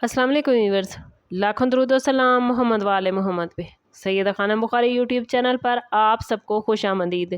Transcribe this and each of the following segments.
अस्सलाम वालेकुम व्यूअर्स, लाखों दरूद व सलाम मोहम्मद वाले मोहम्मद पे। सैयदा खानम बुखारी यूट्यूब चैनल पर आप सबको खुशामदीद।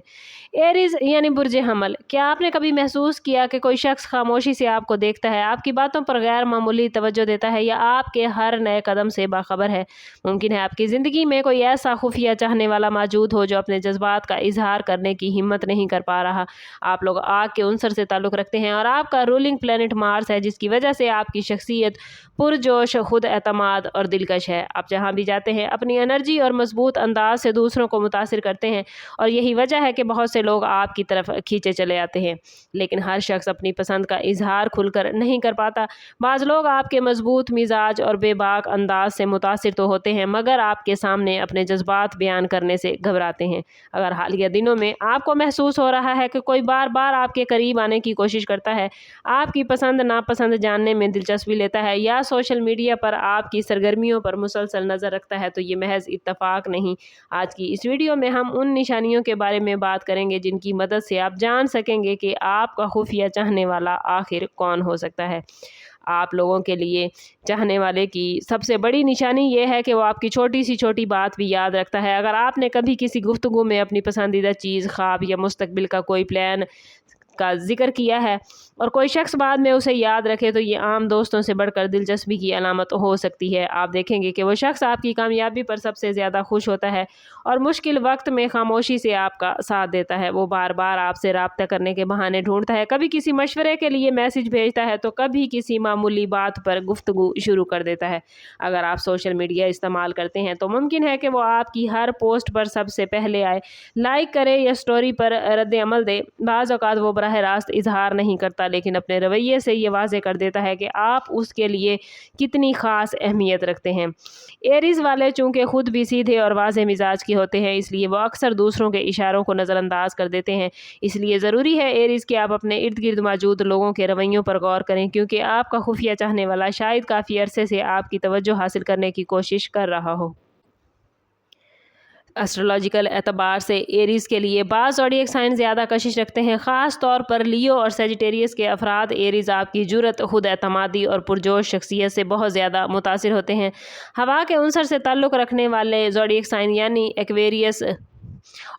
एरीज यानी बुर्ज हमल, क्या आपने कभी महसूस किया कि कोई शख्स खामोशी से आपको देखता है, आपकी बातों पर गैर मामूली तवज्जो देता है या आपके हर नए कदम से बाखबर है? मुमकिन है आपकी ज़िंदगी में कोई ऐसा खुफिया चाहने वाला मौजूद हो जो अपने जज्बात का इजहार करने की हिम्मत नहीं कर पा रहा। आप लोग आग के उनसर से ताल्लुक़ रखते हैं और आपका रूलिंग प्लेनेट मार्स है, जिसकी वजह से आपकी शख्सियत पुरजोश, खुद एतमाद और दिलकश है। आप जहाँ भी जाते हैं अपनी एनर्जी और मजबूत अंदाज से दूसरों को मुतासिर करते हैं और यही वजह है कि बहुत से लोग आपकी तरफ खींचे चले आते हैं। लेकिन हर शख्स अपनी पसंद का इजहार खुलकर नहीं कर पाता। बाज़ लोग आपके मजबूत मिजाज और बेबाक अंदाज से मुतासिर तो होते हैं, मगर आपके सामने अपने जज्बात बयान करने से घबराते हैं। अगर हालिया दिनों में आपको महसूस हो रहा है कि कोई बार बार आपके करीब आने की कोशिश करता है, आपकी पसंद नापसंद जानने में दिलचस्पी लेता है या सोशल मीडिया पर आपकी सरगर्मियों पर मुसलसल नज़र रखता है, तो ये महज इत्तफाक नहीं। आज की इस वीडियो में हम उन निशानियों के बारे में बात करेंगे जिनकी मदद से आप जान सकेंगे कि आपका खुफिया चाहने वाला आखिर कौन हो सकता है। आप लोगों के लिए चाहने वाले की सबसे बड़ी निशानी ये है कि वो आपकी छोटी सी छोटी बात भी याद रखता है। अगर आपने कभी किसी गुफ्तगू में अपनी पसंदीदा चीज़, ख्वाब या मुस्तकबिल का कोई प्लान का जिक्र किया है और कोई शख्स बाद में उसे याद रखे, तो ये आम दोस्तों से बढ़कर दिलचस्पी की अलामत हो सकती है। आप देखेंगे कि वो शख्स आपकी कामयाबी पर सबसे ज़्यादा खुश होता है और मुश्किल वक्त में खामोशी से आपका साथ देता है। वो बार बार आपसे रब्ता करने के बहाने ढूंढता है, कभी किसी मशवरे के लिए मैसेज भेजता है तो कभी किसी मामूली बात पर गुफ्तगू शुरू कर देता है। अगर आप सोशल मीडिया इस्तेमाल करते हैं तो मुमकिन है कि वो आपकी हर पोस्ट पर सबसे पहले आए, लाइक करे या स्टोरी पर रद्द अमल दे। बाज़ औक़ात वो बराह रास्त इजहार नहीं करता, लेकिन अपने रवैये से ये वाज़े कर देता है कि आप उसके लिए कितनी ख़ास अहमियत रखते हैं। एरीज़ वाले चूँकि खुद भी सीधे और वाज़े मिजाज के होते हैं, इसलिए वो अक्सर दूसरों के इशारों को नज़रअंदाज कर देते हैं। इसलिए ज़रूरी है एरीज़ कि आप अपने इर्द गिर्द मौजूद लोगों के रवैयों पर गौर करें, क्योंकि आपका खुफिया चाहने वाला शायद काफ़ी अरसे से आपकी तवज्जो हासिल करने की कोशिश कर रहा हो। एस्ट्रोलॉजिकल एतबार से एरीज़ के लिए बाज़ ज़ोडिएक साइन ज़्यादा कशिश रखते हैं, ख़ास तौर पर लियो और सेजिटेरियस के अफराद। एरीज़ आपकी जुर्रत, खुद एतमादी और पुरजोश शख्सियत से बहुत ज़्यादा मुतासिर होते हैं। हवा के उनसर से ताल्लुक़ रखने वाले ज़ोडिएक साइन यानी एक्वेरियस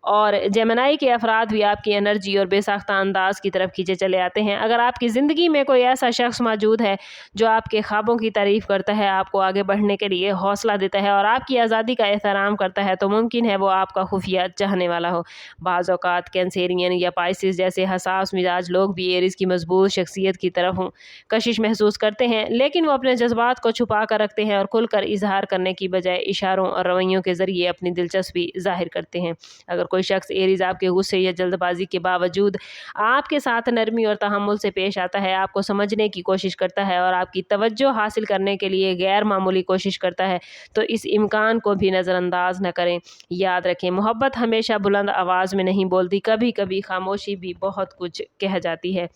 और जेमिनी के अफराद भी आपकी एनर्जी और बेसाख्ता अंदाज की तरफ खींचे चले आते हैं। अगर आपकी ज़िंदगी में कोई ऐसा शख्स मौजूद है जो आपके ख्वाबों की तारीफ़ करता है, आपको आगे बढ़ने के लिए हौसला देता है और आपकी आज़ादी का एहतराम करता है, तो मुमकिन है वो आपका खुफिया चाहने वाला हो। बाज़ औक़ात कैंसेरियन या पाइसिस जैसे हसास मिजाज लोग भी एरीज़ की मजबूत शख्सियत की तरफ कशिश महसूस करते हैं, लेकिन वो अपने जज्बात को छुपा कर रखते हैं और खुलकर इजहार करने की बजाय इशारों और रवैयों के ज़रिए अपनी दिलचस्पी ज़ाहिर करते हैं। अगर कोई शख्स एरीज़ आपके गुस्से या जल्दबाजी के बावजूद आपके साथ नरमी और तहम्मुल से पेश आता है, आपको समझने की कोशिश करता है और आपकी तवज्जो हासिल करने के लिए गैर मामूली कोशिश करता है, तो इस इम्कान को भी नज़रअंदाज न करें। याद रखें, मोहब्बत हमेशा बुलंद आवाज़ में नहीं बोलती, कभी कभी खामोशी भी बहुत कुछ कह जाती है।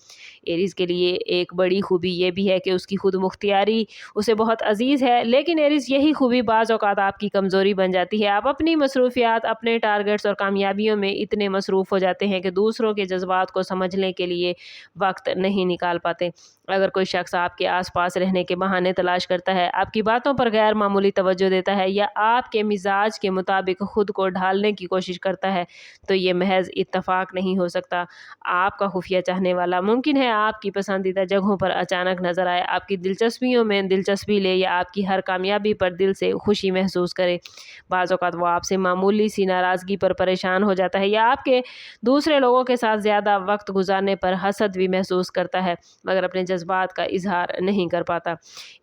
एरीज़ के लिए एक बड़ी खूबी ये भी है कि उसकी खुद मुख्तियारी उसे बहुत अजीज़ है, लेकिन एरीज़ यही खूबी बाज़ औक़ात आपकी कमज़ोरी बन जाती है। आप अपनी मसरूफियात, अपने टारगेट्स और कामयाबियों में इतने मसरूफ़ हो जाते हैं कि दूसरों के जज्बात को समझने के लिए वक्त नहीं निकाल पाते। अगर कोई शख्स आपके आसपास रहने के बहाने तलाश करता है, आपकी बातों पर गैर मामूली तवज्जो देता है या आपके मिजाज के मुताबिक खुद को ढालने की कोशिश करता है, तो ये महज इत्तफाक नहीं हो सकता। आपका खुफिया चाहने वाला मुमकिन है आपकी पसंदीदा जगहों पर अचानक नजर आए, आपकी दिलचस्पियों में दिलचस्पी ले या आपकी हर कामयाबी पर दिल से खुशी महसूस करे। बाज़ औक़ात वो आपसे मामूली सी नाराज़गी पर परेशान हो जाता है या आपके दूसरे लोगों के साथ ज़्यादा वक्त गुजारने पर हसद भी महसूस करता है, मगर अपने जज्बात का इजहार नहीं कर पाता।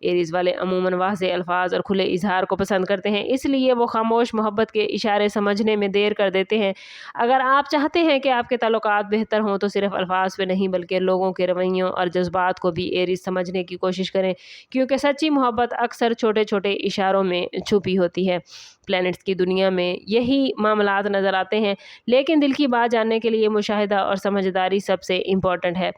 एरीज़ वाले अमूमन वाज़े अल्फाज और खुले इजहार को पसंद करते हैं, इसलिए वो खामोश मोहब्बत के इशारे समझने में देर कर देते हैं। अगर आप चाहते हैं कि आपके ताल्लुकात बेहतर हों, तो सिर्फ अल्फाज पे नहीं बल्कि लोगों के रवैयों और जज्बात को भी एरीज़ समझने की कोशिश करें, क्योंकि सच्ची मोहब्बत अक्सर छोटे छोटे इशारों में छुपी होती है। प्लैनेट्स की दुनिया में यही मामलात नज़र आते हैं, लेकिन दिल की बात जानने के लिए मुशाहिदा और समझदारी सबसे इम्पॉर्टेंट है।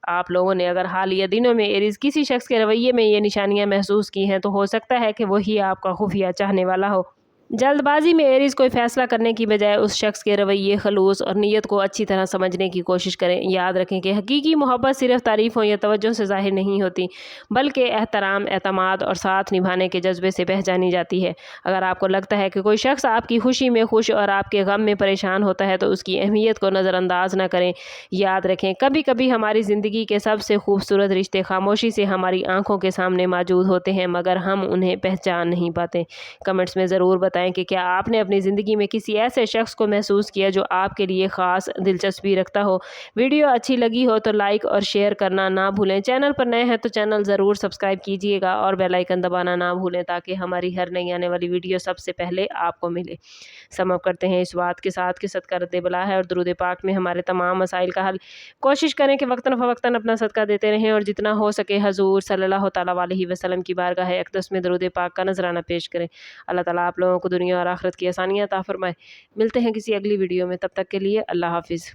आप लोगों ने अगर हालिया दिनों में एरीज़ किसी शख्स के रवैये में ये निशानियां महसूस की हैं, तो हो सकता है कि वही आपका खुफिया चाहने वाला हो। जल्दबाजी में एरीज कोई फैसला करने की बजाय उस शख्स के रवैये, खलूस और नीयत को अच्छी तरह समझने की कोशिश करें। याद रखें कि हकीकी मोहब्बत सिर्फ तारीफ़ों या तवज्जो से ज़ाहिर नहीं होती, बल्कि एहतराम, एतमाद और साथ निभाने के जज्बे से पहचानी जाती है। अगर आपको लगता है कि कोई शख्स आपकी खुशी में खुश और आपके गम में परेशान होता है तो उसकी अहमियत को नज़रअंदाज न करें। याद रखें, कभी कभी हमारी ज़िंदगी के सबसे खूबसूरत रिश्ते खामोशी से हमारी आंखों के सामने मौजूद होते हैं, मगर हम उन्हें पहचान नहीं पाते। कमेंट्स में ज़रूर बताएं कि क्या आपने अपनी ज़िंदगी में किसी ऐसे शख्स को महसूस किया जो आपके लिए ख़ास दिलचस्पी रखता हो। वीडियो अच्छी लगी हो तो लाइक और शेयर करना ना भूलें। चैनल पर नए हैं तो चैनल ज़रूर सब्सक्राइब कीजिएगा और बेल आइकन दबाना ना भूलें ताकि हमारी हर नई आने वाली वीडियो सबसे पहले आपको मिले। समाप्त करते हैं इस बात के साथ कि सदका रद्द बला है और दुरूद पाक में हमारे तमाम मसाइल का हल। कोशिश करें कि वक्तन फ़वक्तन अपना सदका देते रहें और जितना हो सके हजूर सल्लल्लाहु तआला अलैहि वसल्लम की बारगाह अक़दस में दुरूद पाक का नजराना पेश करें। अल्लाह ताला आप लोगों को दुनिया और आखिरत की आसानियाँ अता फरमाए। मिलते हैं किसी अगली वीडियो में, तब तक के लिए अल्लाह हाफिज़।